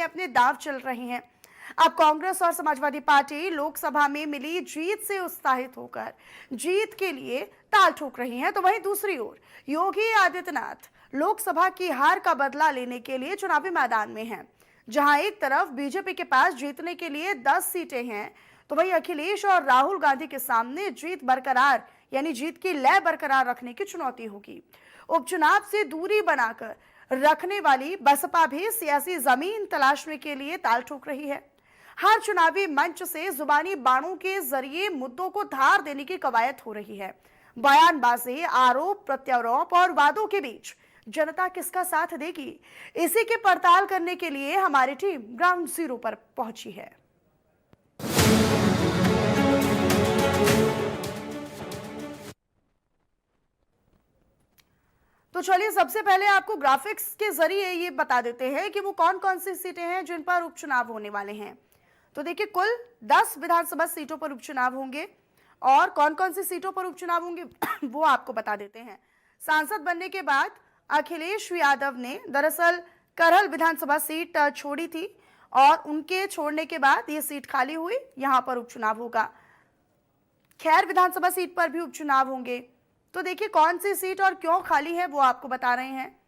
अपने अपने दांव चल रहे हैं। अब कांग्रेस और समाजवादी पार्टी लोकसभा में मिली जीत से उत्साहित होकर जीत के लिए ताल ठोक रही हैं, तो वहीं दूसरी ओर योगी आदित्यनाथ लोकसभा की हार का बदला लेने के लिए चुनावी मैदान में हैं। जहां एक तरफ बीजेपी के पास जीतने के लिए 10 सीटें हैं, तो वहीं अखिलेश और राहुल गांधी के सामने जीत बरकरार यानी जीत की लय बरकरार रखने की चुनौती होगी। उपचुनाव से दूरी बनाकर रखने वाली बसपा भी सियासी जमीन तलाशने के लिए ताल ठोक रही है। हर चुनावी मंच से जुबानी बाणों के जरिए मुद्दों को धार देने की कवायद हो रही है। बयानबाजी, आरोप प्रत्यारोप और वादों के बीच जनता किसका साथ देगी, इसी की पड़ताल करने के लिए हमारी टीम ग्राउंड जीरो पर पहुंची है। तो चलिए सबसे पहले आपको ग्राफिक्स के जरिए ये बता देते हैं कि वो कौन कौन सी सीटें हैं जिन पर उपचुनाव होने वाले हैं। तो देखिए कुल 10 विधानसभा सीटों पर उपचुनाव होंगे और कौन कौन सी सीटों पर उपचुनाव होंगे वो आपको बता देते हैं। सांसद बनने के बाद अखिलेश यादव ने दरअसल करहल विधानसभा सीट छोड़ी थी और उनके छोड़ने के बाद ये सीट खाली हुई, यहां पर उपचुनाव होगा। खैर विधानसभा सीट पर भी उपचुनाव होंगे। तो देखिए कौन सी सीट और क्यों खाली है वो आपको बता रहे हैं।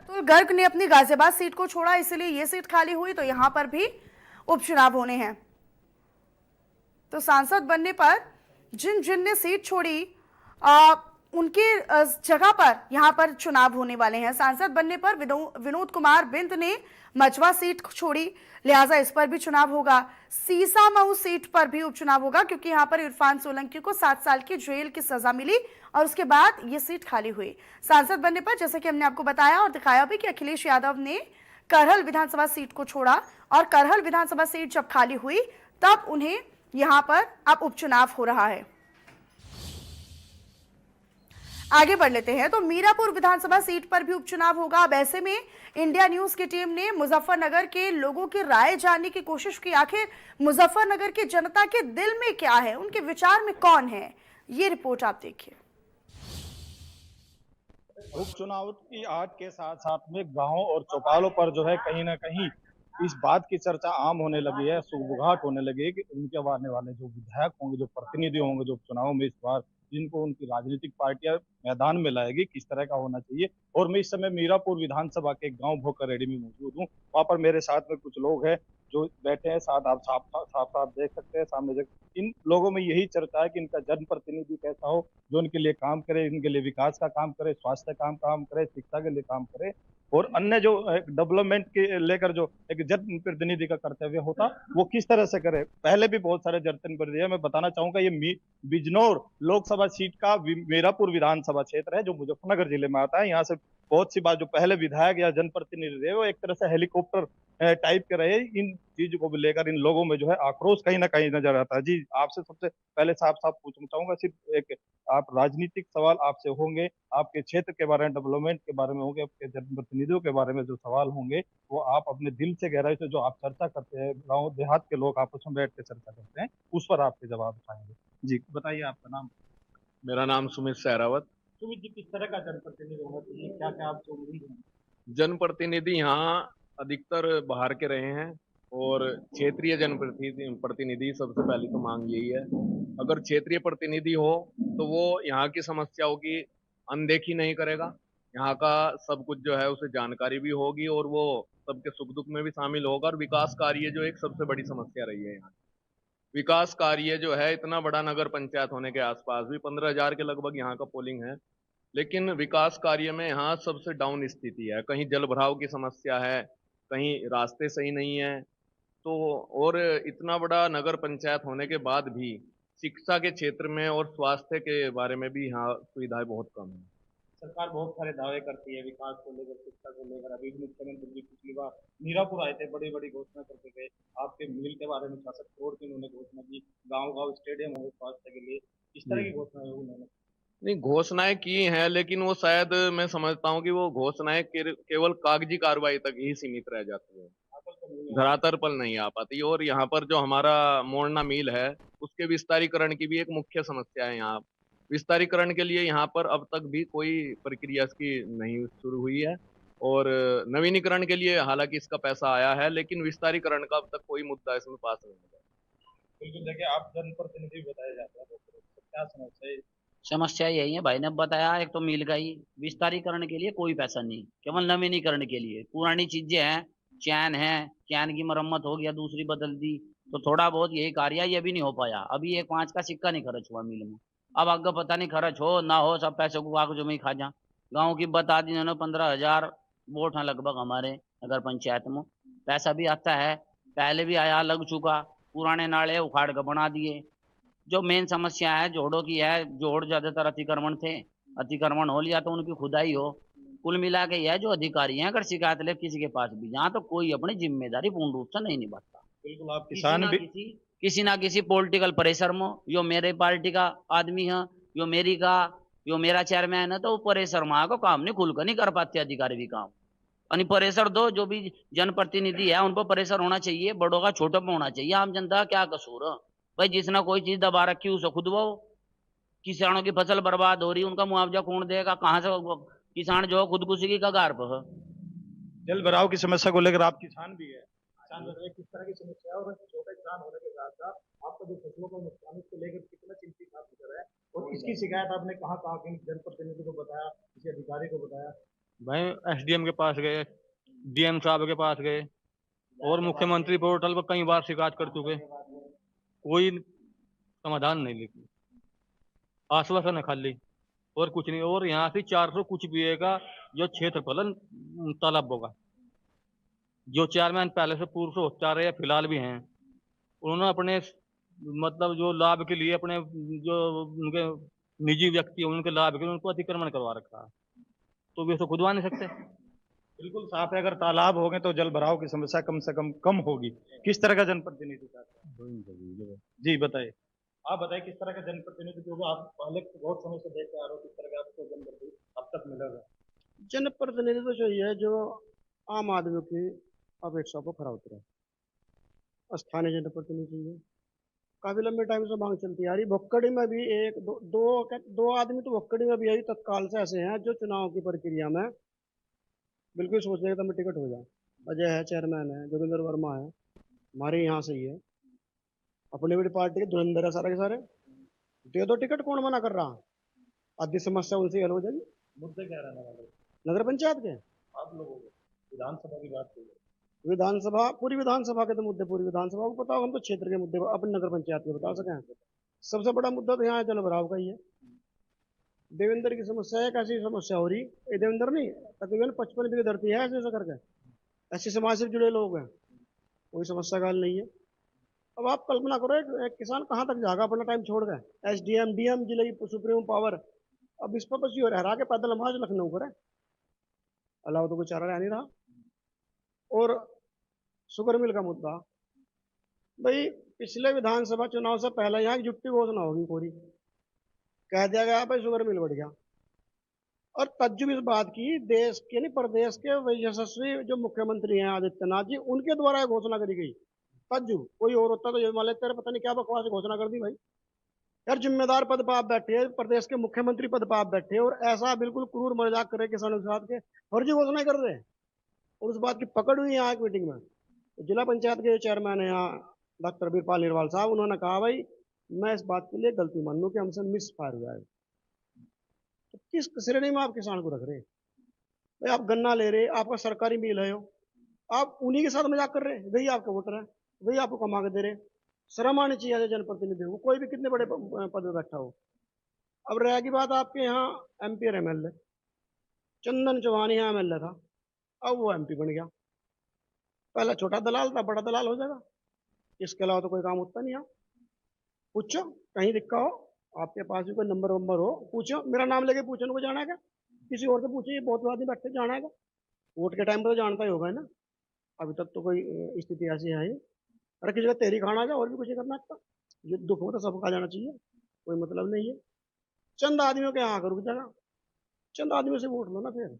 अतुल गर्ग ने अपनी गाजियाबाद सीट को छोड़ा, इसलिए ये सीट खाली हुई, तो यहां पर भी उपचुनाव होने हैं। तो सांसद बनने पर जिन जिन ने सीट छोड़ी उनकी जगह पर यहां पर चुनाव होने वाले हैं। सांसद बनने पर विनोद कुमार बिंद ने मचवा सीट छोड़ी, लिहाजा इस पर भी चुनाव होगा। सीसामऊ सीट पर भी उपचुनाव होगा क्योंकि यहां पर इरफान सोलंकी को 7 साल की जेल की सजा मिली और उसके बाद ये सीट खाली हुई। सांसद बनने पर जैसे कि हमने आपको बताया और दिखाया भी कि अखिलेश यादव ने करहल विधानसभा सीट को छोड़ा और करहल विधानसभा सीट जब खाली हुई तब उन्हें यहां पर अब उपचुनाव हो रहा है। आगे बढ़ लेते हैं तो मीरापुर विधानसभा सीट पर भी उपचुनाव होगा। अब ऐसे में इंडिया न्यूज की टीम ने मुजफ्फरनगर के लोगों की राय जानने की कोशिश की। आखिर मुजफ्फरनगर की जनता के दिल में क्या है, उनके विचार में कौन है, ये रिपोर्ट आप देखिए। उपचुनाव की आग के साथ साथ में गांवों और चौपालों पर जो है कहीं ना कहीं इस बात की चर्चा आम होने लगी है, सुगबुगाहट होने लगी है कि उनके आने वाले जो विधायक होंगे, जो प्रतिनिधि होंगे, जो चुनाव में इस बार जिनको उनकी राजनीतिक पार्टियां मैदान में लाएगी, किस तरह का होना चाहिए। और मैं इस समय मीरापुर विधानसभा के गांव भोकररेडी में मौजूद हूँ। वहां पर मेरे साथ में कुछ लोग हैं जो बैठे हैं, साथ आप साफ साफ साफ देख सकते हैं सामने। इन लोगों में यही चर्चा है कि इनका जनप्रतिनिधि कैसा हो, जो इनके लिए काम करे, इनके लिए विकास का काम करे, स्वास्थ्य काम करे, शिक्षा के लिए काम करे और अन्य जो डेवलपमेंट के लेकर जो एक जनप्रतिनिधि का कर्तव्य होता वो किस तरह से करे। पहले भी बहुत सारे जनप्रतिनिधि मैं बताना चाहूंगा, ये बिजनौर लोकसभा सीट का मीरापुर विधानसभा क्षेत्र है जो मुजफ्फरनगर जिले में आता है। यहाँ से बहुत सी बार जो पहले विधायक या जनप्रतिनिधि रहे वो एक तरह से हेलीकॉप्टर टाइप के रहे। इन चीजों को लेकर इन लोगों में जो है आक्रोश कहीं ना कहीं नजर आता है। जी आपसे सबसे पहले साफ साफ पूछना चाहूंगा, सिर्फ एक आप राजनीतिक सवाल आपसे होंगे, आपके क्षेत्र के बारे में, डेवलपमेंट के बारे में होंगे, आपके जनप्रतिनिधियों के बारे में जो सवाल होंगे वो आप अपने दिल से गहराई से जो आप चर्चा करते हैं, गाँव देहात के लोग आपस में बैठ के चर्चा करते हैं, उस पर आपके जवाब पाएंगे। जी बताइए आपका नाम। मेरा नाम सुमित सहरावत। सुमित जी, किस तरह का जनप्रतिनिधि होना चाहिए, क्या क्या आपसे उम्मीद है? जनप्रतिनिधि यहाँ अधिकतर बाहर के रहे हैं और क्षेत्रीय जनप्रतिनिधि प्रतिनिधि सबसे पहली तो मांग यही है। अगर क्षेत्रीय प्रतिनिधि हो तो वो यहाँ की समस्याओं की अनदेखी नहीं करेगा, यहाँ का सब कुछ जो है उसे जानकारी भी होगी और वो सबके सुख दुख में भी शामिल होगा। और विकास कार्य जो एक सबसे बड़ी समस्या रही है यहाँ, विकास कार्य जो है, इतना बड़ा नगर पंचायत होने के आसपास भी 15,000 के लगभग यहाँ का पोलिंग है, लेकिन विकास कार्य में यहाँ सबसे डाउन स्थिति है। कहीं जल भराव की समस्या है, कहीं रास्ते सही नहीं है। तो और इतना बड़ा नगर पंचायत होने के बाद भी शिक्षा के क्षेत्र में और स्वास्थ्य के बारे में भी यहाँ सुविधाएं बहुत कम है। सरकार बहुत सारे दावे करती है विकास को लेकर, शिक्षा को लेकर। अभी भी मुख्यमंत्री जी पिछली बार मीरापुर आए थे, बड़ी बड़ी घोषणा करके गए। आपके मिल के बारे में 66 करोड़ की उन्होंने घोषणा की, गाँव गाँव स्टेडियम हो स्वास्थ्य के लिए, इस तरह की घोषणा उन्होंने। नहीं, घोषणाएं की हैं, लेकिन वो शायद मैं समझता हूँ कि वो घोषणाएं केवल कागजी कार्रवाई तक ही सीमित रह जाती है। धरातल पर नहीं आ पाती। और यहाँ पर जो हमारा मोरना मिल है, उसके विस्तारीकरण की भी एक मुख्य समस्या है यहाँ। विस्तारीकरण के लिए यहाँ पर अब तक भी कोई प्रक्रिया इसकी नहीं शुरू हुई है। और नवीनीकरण के लिए हालांकि इसका पैसा आया है, लेकिन विस्तारीकरण का अब तक कोई मुद्दा इसमें पास नहीं हुआ। बिल्कुल, देखिए आप जनप्रतिनिधि बताए जाते हैं, तो क्या समस्या है? समस्या यही है, भाई ने बताया, एक तो मिल गई। विस्तारीकरण के लिए कोई पैसा नहीं, केवल नवीनीकरण के लिए। पुरानी चीजें हैं, चैन है, चैन की मरम्मत हो गया, दूसरी बदल दी, तो थोड़ा बहुत यही कार्य है, ये भी नहीं हो पाया। अभी एक 5 का सिक्का नहीं खर्च हुआ मिल में। अब आगे पता नहीं खर्च हो ना हो, सब पैसे को आग जो में ही खा जा। गाँव की बता दी इन्होंने 15,000 वोट हैं लगभग हमारे नगर पंचायत में। पैसा भी आता है, पहले भी आया, लग चुका। पुराने नाले उखाड़ कर बना दिए। जो मेन समस्या है जोड़ों की है, जोड़ ज्यादातर अतिक्रमण थे, अतिक्रमण हो लिया तो उनकी खुदाई हो। कुल मिला के यह जो अधिकारी हैं, अगर शिकायत ले किसी के पास भी जहाँ, तो कोई अपनी जिम्मेदारी पूर्ण रूप से नहीं निभाता। बिल्कुल, आप किसी किसान ना भी किसी ना किसी पॉलिटिकल प्रेशर में, यो मेरे पार्टी का आदमी है, यो मेरी का, यो मेरा चेयरमैन है, तो वो प्रेशर में आकर काम नहीं खुलकर नहीं कर पाते अधिकारी भी काम। यानी प्रेशर दो, जो भी जनप्रतिनिधि है उन पर प्रेशर होना चाहिए, बड़ों का छोटों पर होना चाहिए। आम जनता का क्या कसूर है भाई? जिसने कोई चीज दबा रखी उसे खुद वो। किसानों की फसल बर्बाद हो रही, उनका मुआवजा कौन देगा? कहाँ से किसान जो है खुदकुशी की कगार पर है। जल भराव की समस्या को लेकर आप किसान भी है, किसान बताइए किस तरह की समस्या है, और छोटे किसान होने के साथ साथ आपका जो फसलों का नुकसान है, उसको लेकर कितना चिंतित आप नजर है, और इसकी शिकायत आपने कहाँ कहाँ की? जनप्रतिनिधि को बताया, किसी अधिकारी को बताया? भाई एसडीएम के पास गए, डीएम साहब के पास गए, और मुख्यमंत्री पोर्टल पर कई बार शिकायत कर चुके, कोई समाधान नहीं। लेकिन आश्वासन है खाली, और कुछ नहीं। और यहाँ से 400 कुछ बीए का जो क्षेत्रफल तालाब होगा, जो चेयरमैन पहले से पूर्व से होता रहे फिलहाल भी हैं, उन्होंने अपने मतलब जो लाभ के लिए, अपने जो उनके निजी व्यक्ति हैं उनके लाभ के लिए उनको अतिक्रमण करवा रखा है, तो वे तो खुदवा नहीं सकते। बिल्कुल साफ है, अगर तालाब हो गए तो जल भराव की समस्या कम से कम होगी। किस तरह का जनप्रतिनिधि चाहते हैं? जी बताइए, आप बताइए किस तरह का जनप्रतिनिधि, क्योंकि आप पहले बहुत समय से देखते आ रहे हो, किस तरह का आपको जनप्रतिनिधि अब तक मिलेगा? जनप्रतिनिधि तो चाहिए जो आम आदमी की अपेक्षा को खरा उतरे। स्थानीय जनप्रतिनिधि चाहिए। काफी लंबे टाइम से मांग चलती आ रही। भक्कड़ी में भी एक दो आदमी तो भक्कड़ी में भी यही तत्काल से ऐसे हैं जो चुनाव की प्रक्रिया में बिल्कुल सोच रहे थे टिकट हो जाए। अजय है, चेयरमैन है, जोगिंदर वर्मा है, हमारे यहाँ से ही है, अपनी बड़ी पार्टी के धुरंधर है सारे के सारे। दे दो टिकट, कौन मना कर रहा? आधी समस्या उनसे हल हो जाएगी। मुद्दे क्या रहने वाले नगर पंचायत के, आप लोगों को? विधानसभा की बात करिए। विधानसभा, पूरी विधानसभा के तो मुद्दे पूरी विधानसभा को बताओ, हम तो क्षेत्र के मुद्दे अपने नगर पंचायत के बता सकें। सबसे बड़ा मुद्दा तो यहाँ जल भराव का ही है। देवेंद्र की समस्या है, कैसी समस्या हो रही? ये देवेंद्र नहीं, तकरीबन 55 बीघे धरती है ऐसे करके, ऐसे समाज से जुड़े लोग हैं, कोई समस्या का हल नहीं है। अब आप कल्पना करो, एक किसान कहाँ तक जाएगा अपना टाइम छोड़ गए? एसडीएम, डीएम, जिले की सुप्रीम पावर, अब इस पर बस ये हरा के पैदल मार्च लखनऊ करे, अलावा तो कोई चारा रह नहीं रहा। और शुगर मिल का मुद्दा, भाई पिछले विधानसभा चुनाव से पहले यहाँ की जुट्टी घोषणा होगी पूरी, कह दिया गया भाई शुगर मिल बढ़ गया। और तज्जुब इस बात की, देश के नहीं प्रदेश के वही यशस्वी जो मुख्यमंत्री हैं आदित्यनाथ जी, उनके द्वारा घोषणा करी गई। तज्जुब कोई और होता तो ये मान लेते पता नहीं क्या बकवास घोषणा कर दी भाई। यार जिम्मेदार पद पर आप बैठे, प्रदेश के मुख्यमंत्री पद पर आप बैठे, और ऐसा बिल्कुल क्रूर मजाक करे किसानों के साथ के, फर्जी घोषणा कर रहे हैं। और उस बात की पकड़ हुई यहाँ एक मीटिंग में, जिला पंचायत के चेयरमैन है यहाँ डॉक्टर बीरपाल निरवाल साहब, उन्होंने कहा भाई मैं इस बात के लिए गलती मान लूँ कि हमसे मिस फायर हुआ है। तो किस श्रेणी में आप किसान को रख रहे? भाई आप गन्ना ले रहे, आपका सरकारी मिल है, आप उन्हीं के साथ मजाक कर रहे, वही आपका वोटर है, वही आपको कमा के दे रहे। शर्म आनी चाहिए जनप्रतिनिधि को, कोई भी कितने बड़े पद पर बैठा हो। अब रहेगी बात आपके यहाँ एमपी और एमएलए, चंदन चौहान यहाँ एमएलए था, अब वो एमपी बन गया। पहला छोटा दलाल था, बड़ा दलाल हो जाएगा, इसके अलावा तो कोई काम होता नहीं। आप पूछो, कहीं दिक्का हो, आपके पास भी कोई नंबर वंबर हो, पूछो, मेरा नाम लेके पूछो, उनको जाना है क्या? किसी और से पूछिए, बहुत आदमी बैठे जाना है क्या? वोट के टाइम पर तो जानता ही होगा ना। अभी तक तो कोई स्थिति ऐसी है ही। अरे किसी का तेरी खाना जा, और भी कुछ नहीं करना आता। ये दुख में तो सबका जाना चाहिए, कोई मतलब नहीं है। चंद आदमियों के यहाँ रुक जाएगा, चंद आदमियों से वोट लो ना, फिर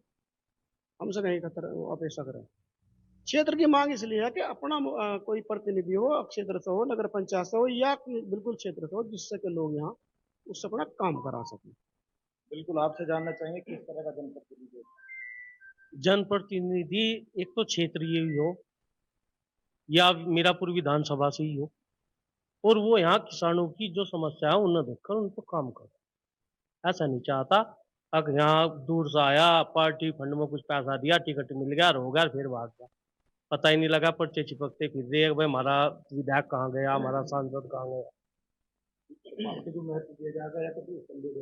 हमसे कहीं खतर अपेक्षा करें। क्षेत्र की मांग इसलिए है कि अपना कोई प्रतिनिधि हो, क्षेत्र से हो, नगर पंचायत से हो या बिल्कुल क्षेत्र से हो, जिससे कि लोग यहाँ उससे अपना काम करा सकें। बिल्कुल आपसे जानना चाहेंगे किस तरह का जनप्रतिनिधि जनप्रतिनिधि एक तो क्षेत्रीय ही हो या मीरापुर विधानसभा से ही हो, और वो यहाँ किसानों की जो समस्या है उन्हें देखकर उनको काम करे। ऐसा नहीं चाहता अगर यहाँ दूर से आया, पार्टी फंड में कुछ पैसा दिया, टिकट मिल गया, हो गया, फिर भाग गया, पता ही नहीं लगा, पर्चे चिपकते फिर रहे भाई हमारा विधायक कहाँ गया, हमारा सांसद कहाँ गया। पार्टी को महत्व दिया जाएगा या कभी संदेह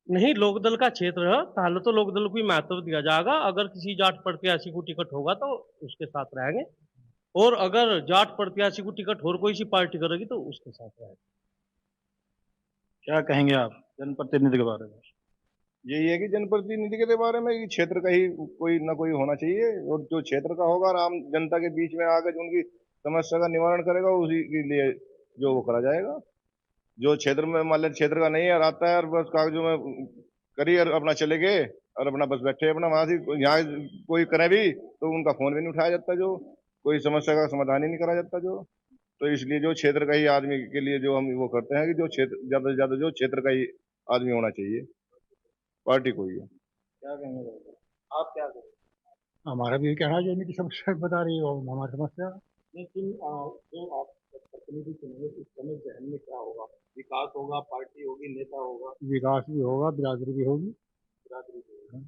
नहीं, लोकदल का क्षेत्र है, पहले तो लोकदल को ही महत्व दिया जाएगा। अगर किसी जाट प्रत्याशी को टिकट होगा तो उसके साथ रहेंगे, और अगर जाट प्रत्याशी को टिकट और कोई सी पार्टी करेगी तो उसके साथ रहेंगे। क्या कहेंगे आप जनप्रतिनिधि के बारे में? यही है कि जनप्रतिनिधि के बारे में कि क्षेत्र का ही कोई ना कोई होना चाहिए, और जो क्षेत्र का होगा आम जनता के बीच में आकर जो उनकी समस्या का निवारण करेगा उसी के लिए जो वो करा जाएगा। जो क्षेत्र में मान लिया क्षेत्र का नहीं है, आता है और बस कागजों में करिए और अपना चले गए और अपना बस बैठे अपना वहां से, यहाँ कोई करे भी तो उनका फोन भी नहीं उठाया जाता, जो कोई समस्या का समाधान ही नहीं करा जाता जो। तो इसलिए जो क्षेत्र का ही आदमी के लिए जो हम वो करते हैं कि जो क्षेत्र ज्यादा से ज्यादा जो क्षेत्र का ही आदमी होना चाहिए, पार्टी को ही है। क्या कहेंगे आप? क्या कहेंगे? हमारा भी कहना है, जो इनकी समस्या बता रही हो हमारी समस्या। लेकिन जो आप प्रतिनिधि चुनेंगे उस समय जहन में क्या होगा? विकास होगा, पार्टी होगी, नेता होगा? विकास भी होगा, बिरादरी भी होगी। बिरादरी भी होगी।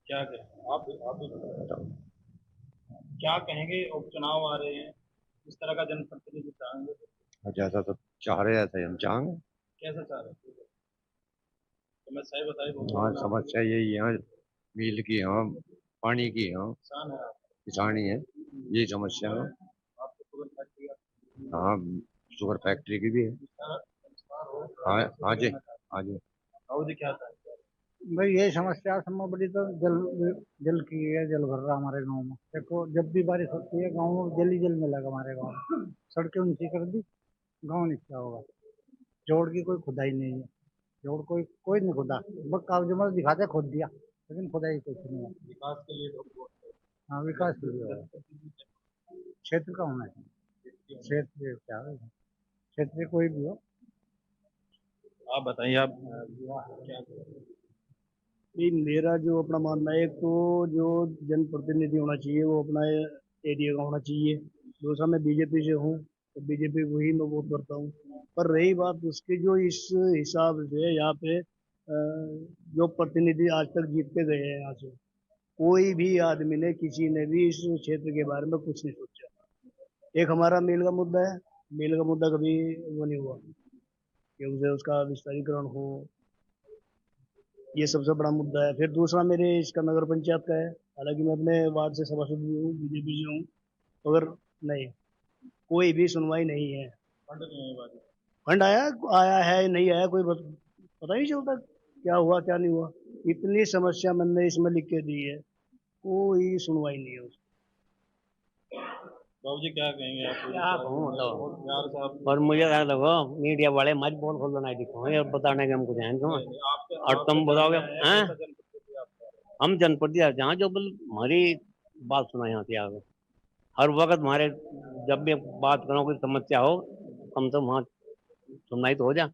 क्या कहें आप भी बताओ। क्या कहेंगे? उपचुनाव आ रहे हैं, किस तरह का जनप्रतिनिधि चाहेंगे? जैसा सब चाह रहे हैं ऐसा ही हम चाहेंगे। कैसा चाह रहे हैं? समस्या बताइए। हाँ, समस्या यही है, बिजली की, हाँ, पानी की, हाँ, किसान है आप? किसानी है, यही समस्या है। आपको शुगर फैक्ट्री हाँ, शुगर फैक्ट्री की भी है। हाँ हाँ जी, हाँ जी। जी क्या था? भाई ये समस्या सबसे बड़ी तो जल की है। जल भर रहा हमारे गांव में। देखो जब भी बारिश होती है गांव में जल ही जल में लगा हमारे गांव में। सड़कें ऊंची कर दी, गांव नीचा होगा। जोड़ की कोई खुदाई नहीं है, जोड़ कोई नहीं खुदा, बस कागजों में दिखाते खोद दिया, लेकिन खुदाई कुछ नहीं है। विकास के लिए हाँ, विकास के लिए क्षेत्र का होना चाहिए। क्षेत्र क्या है, क्षेत्र कोई भी हो। आप बताइए, आप क्या? मेरा जो अपना मानना है, एक तो जो जनप्रतिनिधि होना चाहिए वो अपना एरिया का होना चाहिए। दूसरा, मैं बीजेपी से हूँ तो बीजेपी को ही मैं वोट करता हूँ। पर रही बात उसकी, जो इस हिसाब से यहाँ पे जो प्रतिनिधि आज तक जीतते गए हैं यहाँ से, कोई भी आदमी ने, किसी ने भी इस क्षेत्र के बारे में कुछ नहीं सोचा। एक हमारा मेल का मुद्दा है, मेल का मुद्दा कभी वो नहीं हुआ कि उसे उसका विस्तारीकरण हो, ये सबसे बड़ा मुद्दा है। फिर दूसरा मेरे इसका नगर पंचायत का है, हालांकि मैं अपने वार्ड से सभासद भी हूँ, बीजेपी से हूँ, मगर नहीं, कोई भी सुनवाई नहीं है। फंड आया आया है नहीं आया कोई पता ही नहीं चलता क्या हुआ क्या नहीं हुआ। इतनी समस्या मैंने इसमें लिख के दी है, कोई सुनवाई नहीं है उसकी। बाबू जी क्या कहेंगे आप? क्या कहूँ तो, प्यार से आप और मुझे क्या लगो मीडिया वाले मत बोल खोलना नहीं दिखो और बताने के हम कुछ हैं तुम, और तुम बताओगे हैं हम जनप्रतिनिधि जहाँ जो बोल हमारी बात सुना यहाँ से आगे हर वक्त हमारे, जब भी बात करो कोई समस्या हो कम से कम वहाँ सुनवाई तो हो जा।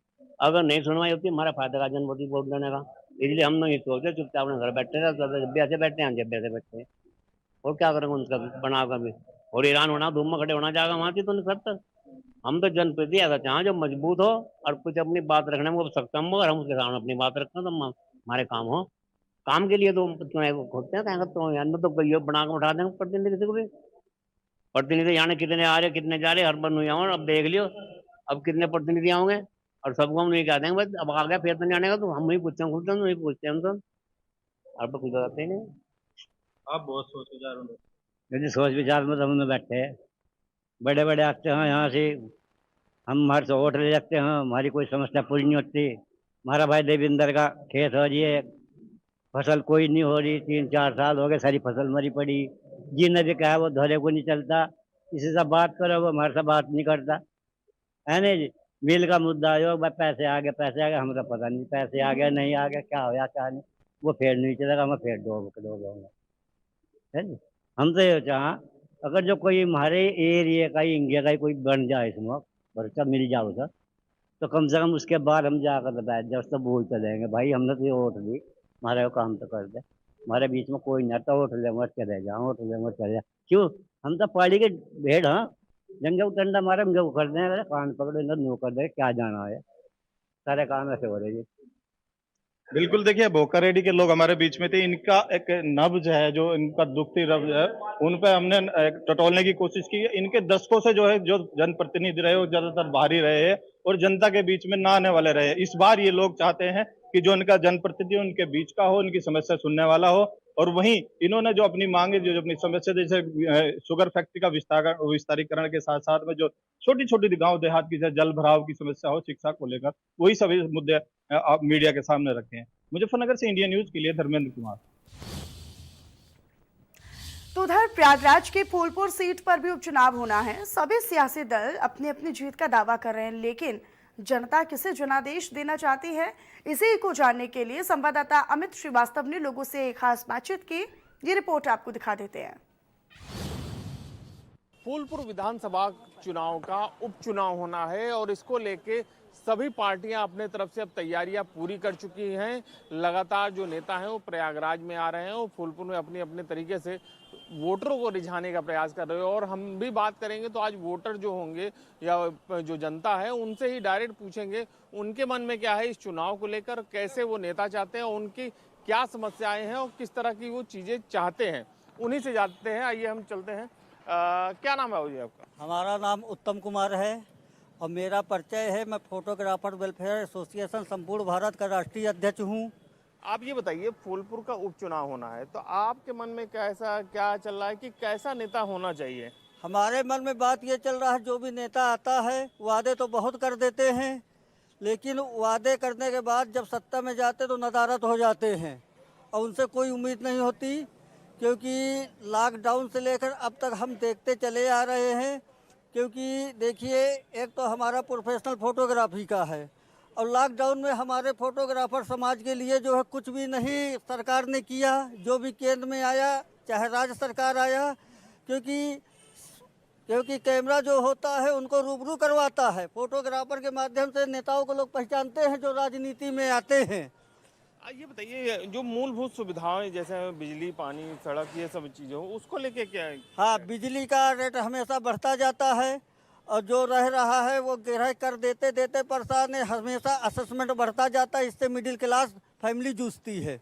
अगर नहीं सुनवाई होती हमारा फायदा का जनप्रति वोट देने का, इसलिए हम नहीं सोचते, चुपचाप अपने घर बैठे रहे, जब भी ऐसे बैठे हैं जब भी ऐसे बैठे हैं, और क्या करेंगे उनका बना कर भी, और ईरान होना धूम में खड़े होना जाएगा वहां से तो नहीं करता। हम तो जनप्रति ऐसा चाहें जो मजबूत हो और कुछ अपनी बात रखने में सक्षम हो, और हम उसके सामने अपनी बात रखें तो हमारे काम हो। काम के लिए तो चुनाव खोलते हैं, कहेंगे तो यार तो ये बना कर उठा देंगे प्रतिनिधि किसी को भी। प्रतिनिधि यहाँ कितने आ रहे कितने जा रहे हर बार नहीं आओ, अब देख लियो अब कितने प्रतिनिधि आएंगे, और सबको हम नहीं कह देंगे बस अब आ गया फिर तो नहीं आने का, तो हम नहीं पूछते हैं, खुद तो नहीं पूछते हम तो, और कुछ बताते ही नहीं। आप बहुत सोच विचार हो। यदि सोच विचार में तो हम बैठे हैं, बड़े बड़े आते हैं यहाँ से, हम हमारे से वोट ले जाते हैं, हमारी कोई समस्या पूरी नहीं होती। हमारा भाई देवेंद्र का खेत हो रही है, फसल कोई नहीं हो रही, 3-4 साल हो गए, सारी फसल मरी पड़ी। जी ने भी कहा वो धोरे को नहीं चलता, किसी से बात करो वो हमारे से बात नहीं करता है नहीं जी। बिल का मुद्दा जो पैसे आ गए, हमें तो पता नहीं पैसे आ गए नहीं आ गए, क्या होया क्या नहीं, वो फिर नहीं चलेगा, मैं फिर दो दूंगा, है जी। हम तो ये चाह, अगर जो कोई हमारे एरिया का ही इंडिया का ही कोई बन जाए इसमें, पर्चा मिल जाए उधर, तो कम से कम उसके बाद हम जाकर बैठ जाए, उससे भूल चलेंगे भाई हमने तो ये वोट दी, हमारे को काम तो कर दे, हमारे बीच में कोई नहीं आता, वोट ले मत चले जाओ, वोट ले मत चले जाओ। क्यों? हम तो पार्टी के भेड़, हाँ, जंगे डंडा मारे मुझे वो कर दें, अरे कान पकड़ो इधर नो कर दे, क्या जाना है, सारे काम ऐसे हो रहे जी। बिल्कुल, देखिए भोकारेड्डी के लोग हमारे बीच में थे, इनका एक नब्ज है, जो इनका दुखती नब्ज है, उन पे हमने टटोलने की कोशिश की है। इनके दशकों से जो है, जो जनप्रतिनिधि रहे वो ज्यादातर बाहरी रहे हैं और जनता के बीच में ना आने वाले रहे। इस बार ये लोग चाहते हैं कि जो इनका जनप्रतिनिधि उनके बीच का हो, उनकी समस्या सुनने वाला हो। और वहीं इन्होंने जो अपनी मांगे, जो अपनी समस्या, जैसे शुगर फैक्ट्री का विस्तारीकरण के साथ साथ में जो छोटी छोटी गांव देहात की जल भराव की समस्या हो, शिक्षा को लेकर, वही सभी मुद्दे आप मीडिया के सामने रखे हैं। मुजफ्फरनगर से इंडिया न्यूज के लिए धर्मेंद्र कुमार। तो उधर प्रयागराज के फूलपुर सीट पर भी उपचुनाव होना है। सभी सियासी दल अपनी अपनी जीत का दावा कर रहे हैं, लेकिन जनता किसे जनादेश देना चाहती है, इसी को जानने के लिए संवाददाता अमित श्रीवास्तव ने लोगों से एक खास बातचीत की। ये रिपोर्ट आपको दिखा देते हैं। फूलपुर विधानसभा चुनाव का उपचुनाव होना है और इसको लेके सभी पार्टियां अपने तरफ से अब तैयारियां पूरी कर चुकी हैं। लगातार जो नेता हैं वो प्रयागराज में आ रहे हैं और फूलपुर में अपने अपने तरीके से वोटरों को रिझाने का प्रयास कर रहे हैं। और हम भी बात करेंगे तो आज वोटर जो होंगे या जो जनता है उनसे ही डायरेक्ट पूछेंगे उनके मन में क्या है इस चुनाव को लेकर, कैसे वो नेता चाहते हैं, उनकी क्या समस्याएं हैं और किस तरह की वो चीज़ें चाहते हैं, उन्हीं से जानते हैं। आइए हम चलते हैं। क्या नाम है आपका? हमारा नाम उत्तम कुमार है और मेरा परिचय है, मैं फोटोग्राफर वेलफेयर एसोसिएशन संपूर्ण भारत का राष्ट्रीय अध्यक्ष हूँ। आप ये बताइए, फूलपुर का उपचुनाव होना है तो आपके मन में कैसा क्या चल रहा है कि कैसा नेता होना चाहिए? हमारे मन में बात ये चल रहा है, जो भी नेता आता है वादे तो बहुत कर देते हैं, लेकिन वादे करने के बाद जब सत्ता में जाते तो नदारत हो जाते हैं और उनसे कोई उम्मीद नहीं होती, क्योंकि लॉकडाउन से लेकर अब तक हम देखते चले आ रहे हैं। क्योंकि देखिए, एक तो हमारा प्रोफेशनल फोटोग्राफी का है और लॉकडाउन में हमारे फोटोग्राफर समाज के लिए जो है कुछ भी नहीं सरकार ने किया, जो भी केंद्र में आया चाहे राज्य सरकार आया, क्योंकि कैमरा जो होता है उनको रूबरू करवाता है। फोटोग्राफर के माध्यम से नेताओं को लोग पहचानते हैं जो राजनीति में आते हैं। ये बताइए, जो मूलभूत सुविधाएं जैसे बिजली, पानी, सड़क, ये सब चीज़ें हो उसको लेके क्या है? हाँ, बिजली का रेट हमेशा बढ़ता जाता है और जो रह रहा है वो गिरह कर देते देते परेशान है, हमेशा असेसमेंट बढ़ता जाता है, इससे मिडिल क्लास फैमिली जूझती है।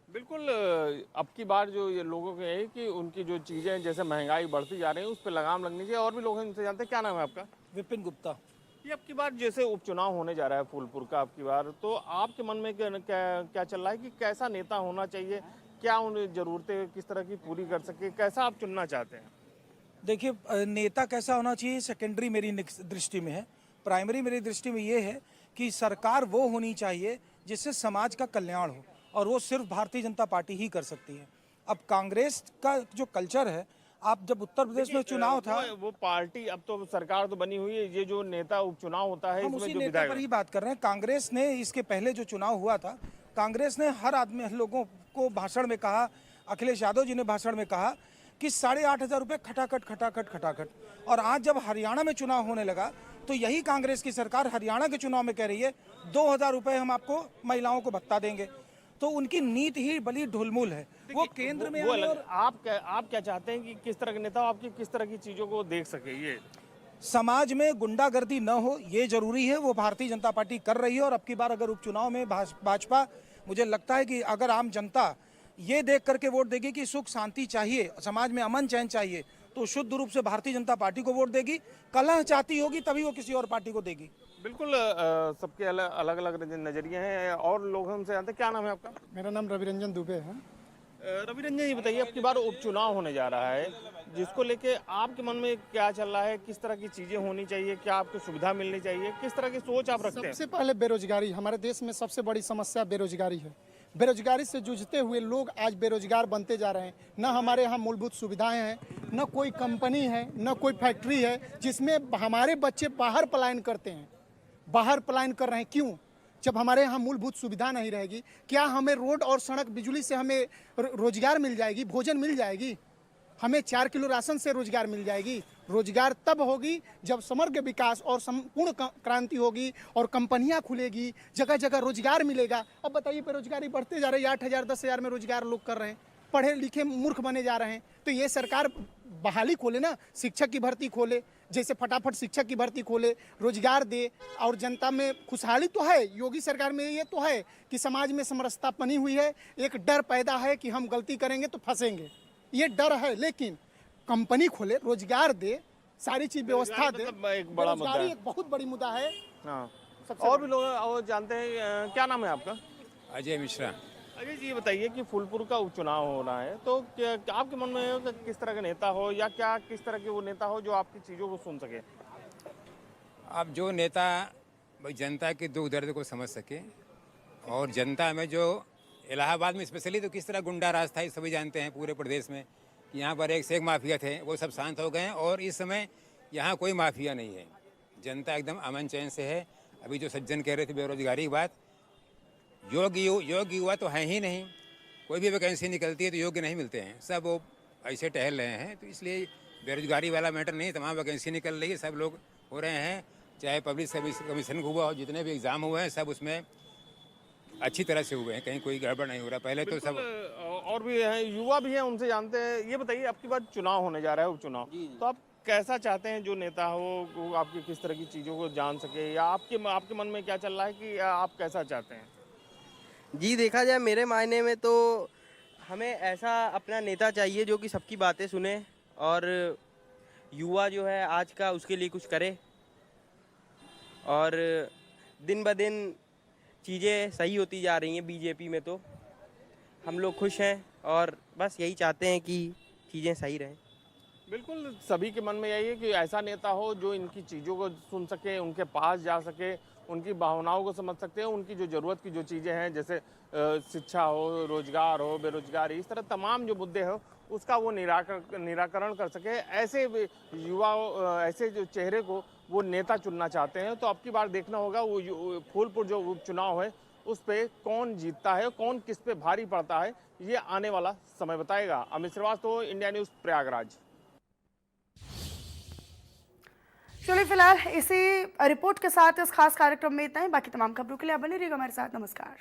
बिल्कुल, अब की बार जो ये लोगों के है कि उनकी जो चीज़ें जैसे महंगाई बढ़ती जा रही है उस पर लगाम लगनी चाहिए। और भी लोग हैं उनसे जानते हैं। क्या नाम है आपका? विपिन गुप्ता। ये अब की बार जैसे उपचुनाव होने जा रहा है फूलपुर का अब की बार, तो आपके मन में क्या चल रहा है कि कैसा नेता होना चाहिए, क्या उन जरूरतें किस तरह की पूरी कर सके, कैसा आप चुनना चाहते हैं? देखिए, नेता कैसा होना चाहिए सेकेंडरी मेरी दृष्टि में है। प्राइमरी मेरी दृष्टि में ये है कि सरकार वो होनी चाहिए जिससे समाज का कल्याण हो, और वो सिर्फ भारतीय जनता पार्टी ही कर सकती है। अब कांग्रेस का जो कल्चर है, आप जब उत्तर प्रदेश में चुनाव था, वो पार्टी अब तो सरकार तो बनी हुई है, ये जो नेता उपचुनाव होता है हम इसमें उसी जो नेता पर ही बात कर रहे हैं। कांग्रेस ने इसके पहले जो चुनाव हुआ था, कांग्रेस ने हर आदमी लोगों को भाषण में कहा, अखिलेश यादव जी ने भाषण में कहा कि 8,500 रुपये खटाखट खटाखट खटाखट। और आज जब हरियाणा में चुनाव होने लगा तो यही कांग्रेस की सरकार हरियाणा के चुनाव में कह रही है 2,000 रुपये हम आपको महिलाओं को भत्ता देंगे। तो उनकी नीति ही बड़ी ढुलमुल है। वो केंद्र में और आप क्या चाहते हैं कि किस तरह के नेता आपकी किस तरह की चीजों को देख सके? ये समाज में गुंडागर्दी न हो, ये जरूरी है, वो भारतीय जनता पार्टी कर रही है। और अब की बार अगर उपचुनाव में भाजपा, मुझे लगता है कि अगर आम जनता ये देख करके वोट देगी कि सुख शांति चाहिए, समाज में अमन चैन चाहिए, तो शुद्ध रूप से भारतीय जनता पार्टी को वोट देगी। कलह चाहती होगी तभी वो किसी और पार्टी को देगी। बिल्कुल, सबके अलग अलग नजरिए हैं और लोग हमसे जानते हैं। क्या नाम है आपका? मेरा नाम रवि रंजन दुबे है। रवि रंजन, ये बताइए, अब की बार उपचुनाव होने जा रहा है, जिसको लेके आपके मन में क्या चल रहा है, किस तरह की चीजें होनी चाहिए, क्या आपको सुविधा मिलनी चाहिए, किस तरह की सोच आप रखते हैं? सबसे पहले बेरोजगारी, हमारे देश में सबसे बड़ी समस्या बेरोजगारी है। बेरोजगारी से जूझते हुए लोग आज बेरोजगार बनते जा रहे हैं। न हमारे यहाँ मूलभूत सुविधाएं हैं, न कोई कंपनी है, न कोई फैक्ट्री है जिसमें हमारे बच्चे बाहर पलायन करते हैं, बाहर पलायन कर रहे हैं। क्यों? जब हमारे यहाँ मूलभूत सुविधा नहीं रहेगी, क्या हमें रोड और सड़क बिजली से हमें रोजगार मिल जाएगी, भोजन मिल जाएगी? हमें 4 किलो राशन से रोजगार मिल जाएगी? रोजगार तब होगी जब समग्र विकास और संपूर्ण क्रांति होगी और कंपनियां खुलेगी, जगह जगह रोजगार मिलेगा। अब बताइए, बेरोजगारी बढ़ते जा रही है, 8,000 10,000 में रोजगार लोग कर रहे हैं, पढ़े लिखे मूर्ख बने जा रहे हैं। तो ये सरकार बहाली खोले ना, शिक्षक की भर्ती खोले, जैसे फटाफट शिक्षक की भर्ती खोले, रोजगार दे और जनता में खुशहाली तो है। योगी सरकार में ये तो है कि समाज में समरसता बनी हुई है, एक डर पैदा है कि हम गलती करेंगे तो फंसेंगे, ये डर है। लेकिन कंपनी खोले, रोजगार दे, सारी चीज व्यवस्था दे। एक बड़ा मुद्दा है, एक बहुत बड़ी मुद्दा है। हाँ, और भी लोग और जानते हैं। क्या नाम है आपका? अजय मिश्रा। अजय जी, ये बताइए कि फूलपुर का उपचुनाव हो रहा है, तो क्या आपके मन में है कि किस तरह का नेता हो, या क्या किस तरह के वो नेता हो जो आपकी चीज़ों को सुन सके? अब जो नेता भाई जनता के दुख दर्द को समझ सके, और जनता में जो इलाहाबाद में स्पेशली तो किस तरह गुंडा राज था, ये सभी जानते हैं पूरे प्रदेश में। यहाँ पर एक से एक माफिया थे, वो सब शांत हो गए हैं और इस समय यहाँ कोई माफिया नहीं है। जनता एकदम अमन चैन से है। अभी जो सज्जन कह रहे थे बेरोजगारी की बात, योग्य युवा तो है ही नहीं। कोई भी वैकेंसी निकलती है तो योग्य नहीं मिलते हैं, सब वो ऐसे टहल रहे हैं। तो इसलिए बेरोजगारी वाला मैटर नहीं, तमाम वैकेंसी निकल रही है, सब लोग हो रहे हैं। चाहे पब्लिक सर्विस कमीशन हुआ हो, जितने भी एग्ज़ाम हुए हैं सब उसमें अच्छी तरह से हुए हैं, कहीं कोई गड़बड़ नहीं हो रहा। पहले तो सब और भी हैं, युवा भी हैं, उनसे जानते हैं। ये बताइए, आपकी बात चुनाव होने जा रहा है, उपचुनाव, तो आप कैसा चाहते हैं जो नेता हो वो आपकी किस तरह की चीज़ों को जान सके, या आपके मन में क्या चल रहा है कि आप कैसा चाहते हैं? जी, देखा जाए मेरे मायने में तो हमें ऐसा अपना नेता चाहिए जो कि सबकी बातें सुने और युवा जो है आज का उसके लिए कुछ करे, और दिन ब दिन चीज़ें सही होती जा रही हैं बीजेपी में, तो हम लोग खुश हैं और बस यही चाहते हैं कि चीज़ें सही रहें। बिल्कुल, सभी के मन में यही है कि ऐसा नेता हो जो इनकी चीज़ों को सुन सके, उनके पास जा सके, उनकी भावनाओं को समझ सकते हैं, उनकी जो ज़रूरत की जो चीज़ें हैं, जैसे शिक्षा हो, रोजगार हो, बेरोजगारी, इस तरह तमाम जो मुद्दे हो उसका वो निराकरण कर सके। ऐसे युवा, ऐसे जो चेहरे को वो नेता चुनना चाहते हैं। तो अब की बार देखना होगा वो फूलपुर जो उपचुनाव है उस पर कौन जीतता है, कौन किस पे भारी पड़ता है, ये आने वाला समय बताएगा। Amit Shrivastava, India News, Prayagraj. चलिए, फिलहाल इसी रिपोर्ट के साथ इस खास कार्यक्रम में इतना ही। बाकी तमाम खबरों के लिए आप बने रहिएगा हमारे साथ। नमस्कार।